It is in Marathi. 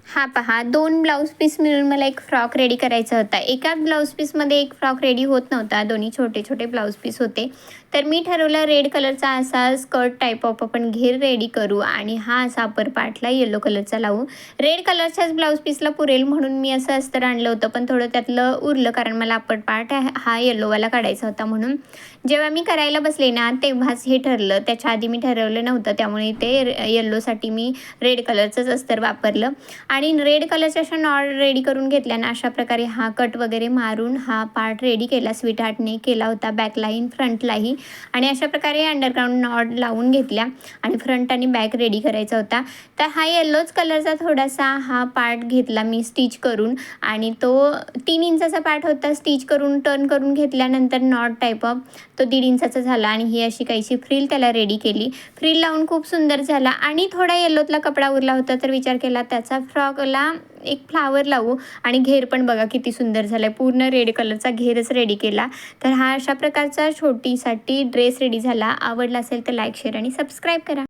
हा पहा, 2 ब्लाउज पीस मिळून मला एक फ्रॉक रेडी करायचा होता. एका ब्लाउज पीसमध्ये एक फ्रॉक रेडी होत नव्हता. दोन्ही छोटे-छोटे ब्लाउज पीस होते. तर मी ठरवलं रेड कलरचा असा स्कर्ट टाइप ऑफ आपण घेर रेडी करू आणि हा असा अपर पार्टला येलो कलरचा लावू. रेड कलरच्याच ब्लाउज पीसला पुरेल म्हणून मी असं अस्तर आणलं होतं, पण थोडं त्यातलं उरलं कारण मला अपर पार्ट हा येलोवाला काढायचा होता म्हणून. जेव्हा मी करायला बसले ना, तेव्हाच हे ठरलं. त्याच्या आधी मी ठरवलं नव्हतं, त्यामुळे ते येल्लोसाठी मी रेड कलरचंच अस्तर वापरलं. आणि रेड कलरच्या अशा नॉट रेडी करून घेतल्या ना, अशा प्रकारे हा कट वगैरे मारून हा पार्ट रेडी केला. स्वीट हार्टने केला होता बॅक लाईन, फ्रंटलाही. आणि अशा प्रकारे अंडरग्राऊंड नॉट लावून घेतल्या आणि फ्रंट आणि बॅक रेडी करायचा होता. तर हा येल्लोच कलरचा थोडासा हा पार्ट घेतला मी स्टिच करून आणि तो 3 इंचाचा पार्ट होता. स्टिच करून टर्न करून घेतल्यानंतर नॉट टाईप ऑफ तो 1.5 इंचाचा झाला आणि ही अशी काहीशी फ्रिल त्याला रेडी केली. फ्रिल लावून खूप सुंदर झाला आणि थोडा येल्लोतला कपडा उरला होता, तर विचार केला त्याचा फ्रॉकला एक फ्लावर लावू आणि घेर पण बघा किती सुंदर झाला आहे. पूर्ण रेड कलरचा घेरच रेडी केला. तर हा अशा प्रकारचा छोटीसाठी ड्रेस रेडी झाला. आवडला असेल तर लाईक, शेअर आणि सबस्क्राईब करा.